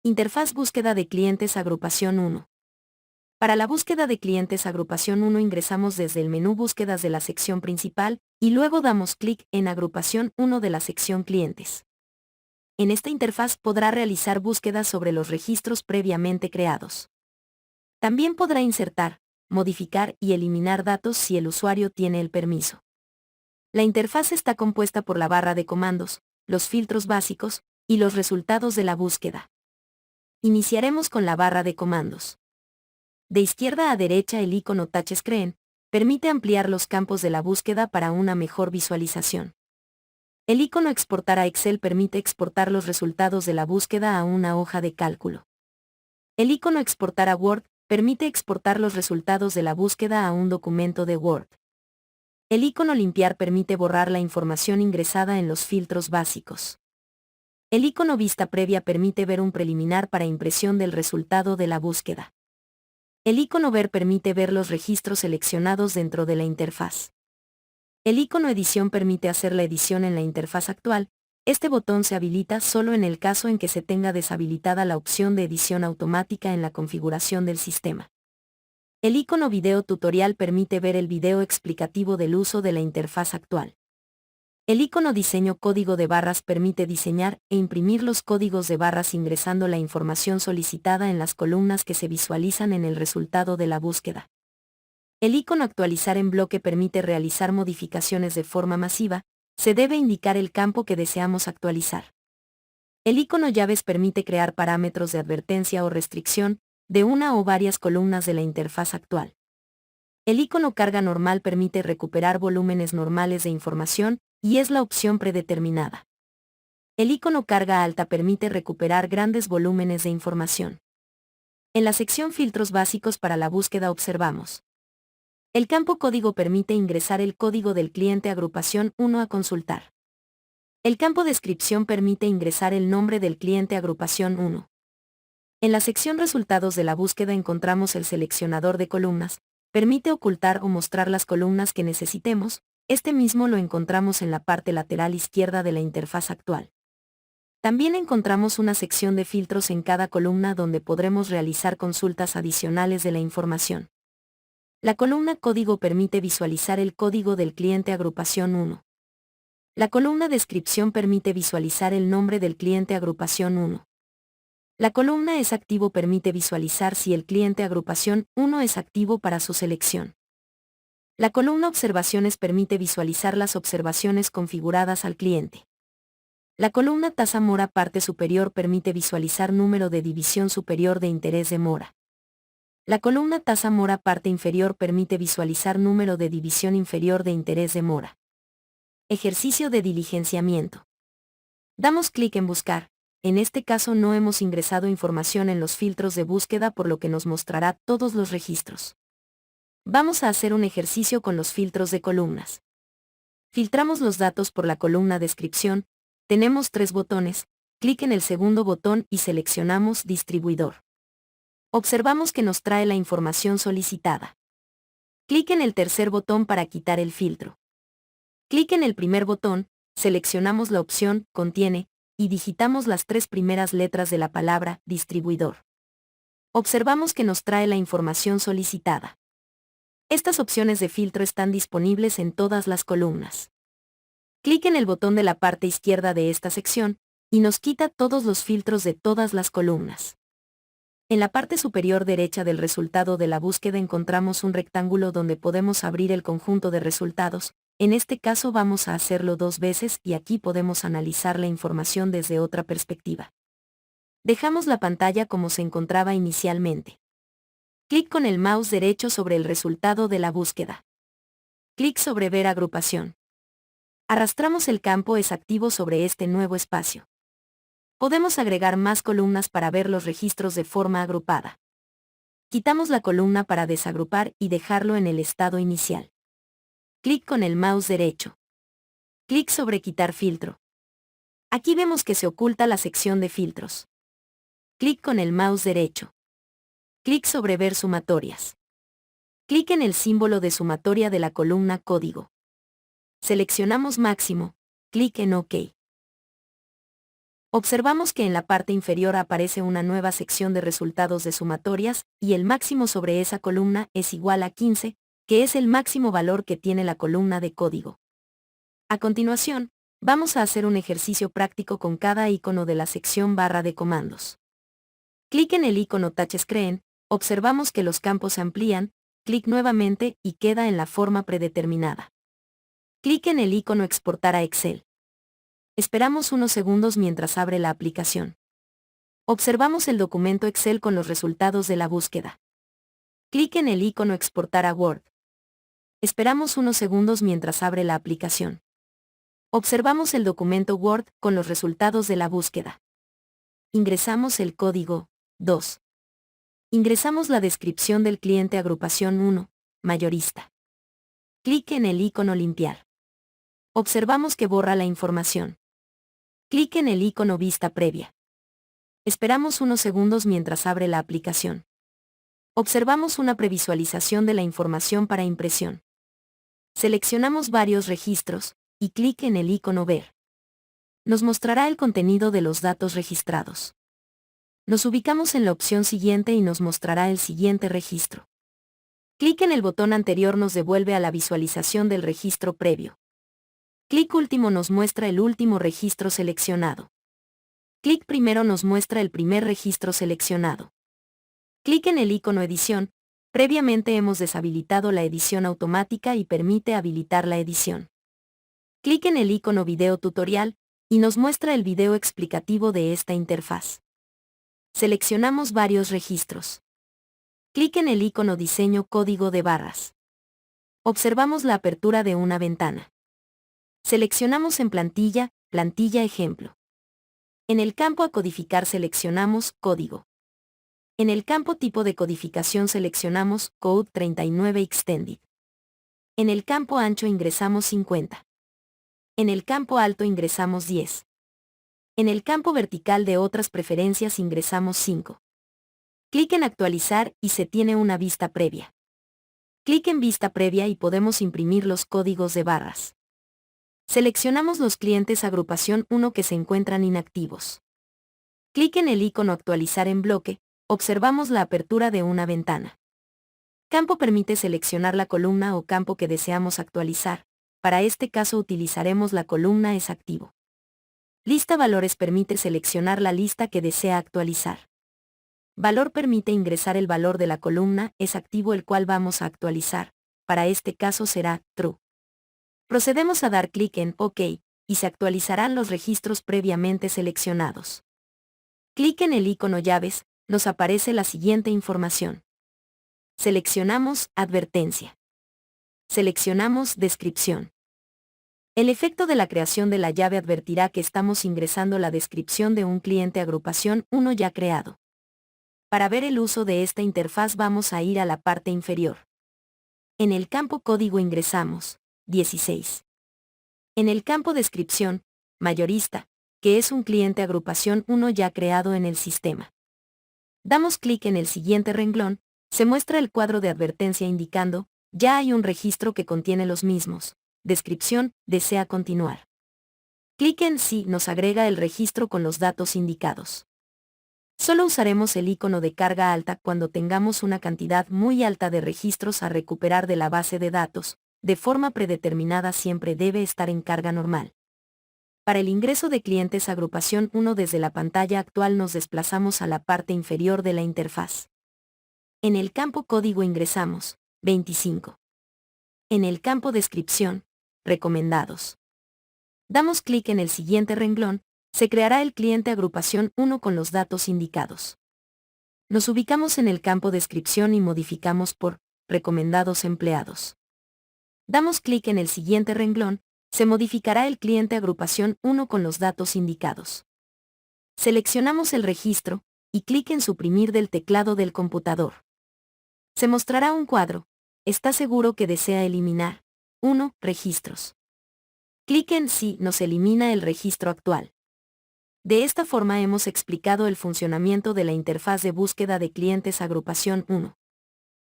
Interfaz búsqueda de clientes agrupación 1. Para la búsqueda de clientes agrupación 1 ingresamos desde el menú Búsquedas de la sección principal, y luego damos clic en Agrupación 1 de la sección Clientes. En esta interfaz podrá realizar búsquedas sobre los registros previamente creados. También podrá insertar, modificar y eliminar datos si el usuario tiene el permiso. La interfaz está compuesta por la barra de comandos, los filtros básicos, y los resultados de la búsqueda. Iniciaremos con la barra de comandos. De izquierda a derecha el icono Touchscreen permite ampliar los campos de la búsqueda para una mejor visualización. El icono Exportar a Excel permite exportar los resultados de la búsqueda a una hoja de cálculo. El icono Exportar a Word permite exportar los resultados de la búsqueda a un documento de Word. El icono Limpiar permite borrar la información ingresada en los filtros básicos. El icono Vista Previa permite ver un preliminar para impresión del resultado de la búsqueda. El icono Ver permite ver los registros seleccionados dentro de la interfaz. El icono Edición permite hacer la edición en la interfaz actual. Este botón se habilita solo en el caso en que se tenga deshabilitada la opción de edición automática en la configuración del sistema. El icono Video Tutorial permite ver el video explicativo del uso de la interfaz actual. El icono Diseño Código de barras permite diseñar e imprimir los códigos de barras ingresando la información solicitada en las columnas que se visualizan en el resultado de la búsqueda. El icono Actualizar en bloque permite realizar modificaciones de forma masiva. Se debe indicar el campo que deseamos actualizar. El icono Llaves permite crear parámetros de advertencia o restricción de una o varias columnas de la interfaz actual. El icono Carga Normal permite recuperar volúmenes normales de información, y es la opción predeterminada. El icono Carga Alta permite recuperar grandes volúmenes de información. En la sección Filtros básicos para la búsqueda observamos. El campo Código permite ingresar el código del cliente agrupación 1 a consultar. El campo Descripción permite ingresar el nombre del cliente agrupación 1. En la sección Resultados de la búsqueda encontramos el seleccionador de columnas. Permite ocultar o mostrar las columnas que necesitemos. Este mismo lo encontramos en la parte lateral izquierda de la interfaz actual. También encontramos una sección de filtros en cada columna donde podremos realizar consultas adicionales de la información. La columna Código permite visualizar el código del cliente agrupación 1. La columna Descripción permite visualizar el nombre del cliente agrupación 1. La columna Es activo permite visualizar si el cliente agrupación 1 es activo para su selección. La columna Observaciones permite visualizar las observaciones configuradas al cliente. La columna Tasa Mora parte superior permite visualizar número de división superior de interés de mora. La columna Tasa Mora parte inferior permite visualizar número de división inferior de interés de mora. Ejercicio de diligenciamiento. Damos clic en Buscar. En este caso no hemos ingresado información en los filtros de búsqueda por lo que nos mostrará todos los registros. Vamos a hacer un ejercicio con los filtros de columnas. Filtramos los datos por la columna Descripción. Tenemos 3 botones. Clic en el segundo botón y seleccionamos Distribuidor. Observamos que nos trae la información solicitada. Clic en el tercer botón para quitar el filtro. Clic en el primer botón, seleccionamos la opción Contiene y digitamos las 3 primeras letras de la palabra Distribuidor. Observamos que nos trae la información solicitada. Estas opciones de filtro están disponibles en todas las columnas. Clic en el botón de la parte izquierda de esta sección, y nos quita todos los filtros de todas las columnas. En la parte superior derecha del resultado de la búsqueda encontramos un rectángulo donde podemos abrir el conjunto de resultados. En este caso vamos a hacerlo 2 veces y aquí podemos analizar la información desde otra perspectiva. Dejamos la pantalla como se encontraba inicialmente. Clic con el mouse derecho sobre el resultado de la búsqueda. Clic sobre Ver agrupación. Arrastramos el campo Es activo sobre este nuevo espacio. Podemos agregar más columnas para ver los registros de forma agrupada. Quitamos la columna para desagrupar y dejarlo en el estado inicial. Clic con el mouse derecho. Clic sobre Quitar filtro. Aquí vemos que se oculta la sección de filtros. Clic con el mouse derecho. Clic sobre Ver sumatorias. Clic en el símbolo de sumatoria de la columna Código. Seleccionamos Máximo. Clic en OK. Observamos que en la parte inferior aparece una nueva sección de resultados de sumatorias, y el máximo sobre esa columna es igual a 15, que es el máximo valor que tiene la columna de código. A continuación, vamos a hacer un ejercicio práctico con cada icono de la sección barra de comandos. Clic en el icono Touchscreen, observamos que los campos se amplían, clic nuevamente y queda en la forma predeterminada. Clic en el icono Exportar a Excel. Esperamos unos segundos mientras abre la aplicación. Observamos el documento Excel con los resultados de la búsqueda. Clic en el icono Exportar a Word. Esperamos unos segundos mientras abre la aplicación. Observamos el documento Word con los resultados de la búsqueda. Ingresamos el código 2. Ingresamos la descripción del cliente agrupación 1, mayorista. Clic en el icono Limpiar. Observamos que borra la información. Clic en el icono Vista previa. Esperamos unos segundos mientras abre la aplicación. Observamos una previsualización de la información para impresión. Seleccionamos varios registros, y clic en el icono Ver. Nos mostrará el contenido de los datos registrados. Nos ubicamos en la opción siguiente y nos mostrará el siguiente registro. Clic en el botón anterior nos devuelve a la visualización del registro previo. Clic último nos muestra el último registro seleccionado. Clic primero nos muestra el primer registro seleccionado. Clic en el icono Edición. Previamente hemos deshabilitado la edición automática y permite habilitar la edición. Clic en el icono Video Tutorial, y nos muestra el video explicativo de esta interfaz. Seleccionamos varios registros. Clic en el icono Diseño Código de barras. Observamos la apertura de una ventana. Seleccionamos en Plantilla, Plantilla Ejemplo. En el campo A codificar seleccionamos Código. En el campo Tipo de codificación seleccionamos Code 39 Extended. En el campo Ancho ingresamos 50. En el campo Alto ingresamos 10. En el campo Vertical de otras preferencias ingresamos 5. Clic en Actualizar y se tiene una vista previa. Clic en Vista previa y podemos imprimir los códigos de barras. Seleccionamos los clientes agrupación 1 que se encuentran inactivos. Clic en el icono Actualizar en bloque, observamos la apertura de una ventana. Campo permite seleccionar la columna o campo que deseamos actualizar. Para este caso utilizaremos la columna Es activo. Lista Valores permite seleccionar la lista que desea actualizar. Valor permite ingresar el valor de la columna Es activo el cual vamos a actualizar. Para este caso será True. Procedemos a dar clic en OK, y se actualizarán los registros previamente seleccionados. Clic en el icono Llaves, nos aparece la siguiente información. Seleccionamos Advertencia. Seleccionamos Descripción. El efecto de la creación de la llave advertirá que estamos ingresando la descripción de un cliente agrupación 1 ya creado. Para ver el uso de esta interfaz vamos a ir a la parte inferior. En el campo Código ingresamos 16. En el campo Descripción, Mayorista, que es un cliente agrupación 1 ya creado en el sistema. Damos clic en el siguiente renglón, se muestra el cuadro de advertencia indicando, ya hay un registro que contiene los mismos. Descripción, desea continuar. Clic en Sí nos agrega el registro con los datos indicados. Solo usaremos el icono de carga alta cuando tengamos una cantidad muy alta de registros a recuperar de la base de datos, de forma predeterminada siempre debe estar en carga normal. Para el ingreso de clientes agrupación 1 desde la pantalla actual nos desplazamos a la parte inferior de la interfaz. En el campo Código ingresamos 25. En el campo Descripción, Recomendados. Damos clic en el siguiente renglón, se creará el cliente agrupación 1 con los datos indicados. Nos ubicamos en el campo Descripción y modificamos por Recomendados empleados. Damos clic en el siguiente renglón, se modificará el cliente agrupación 1 con los datos indicados. Seleccionamos el registro, y clic en Suprimir del teclado del computador. Se mostrará un cuadro. ¿Está seguro que desea eliminar? 1. Registros. Clic en Sí nos elimina el registro actual. De esta forma hemos explicado el funcionamiento de la interfaz de búsqueda de clientes agrupación 1.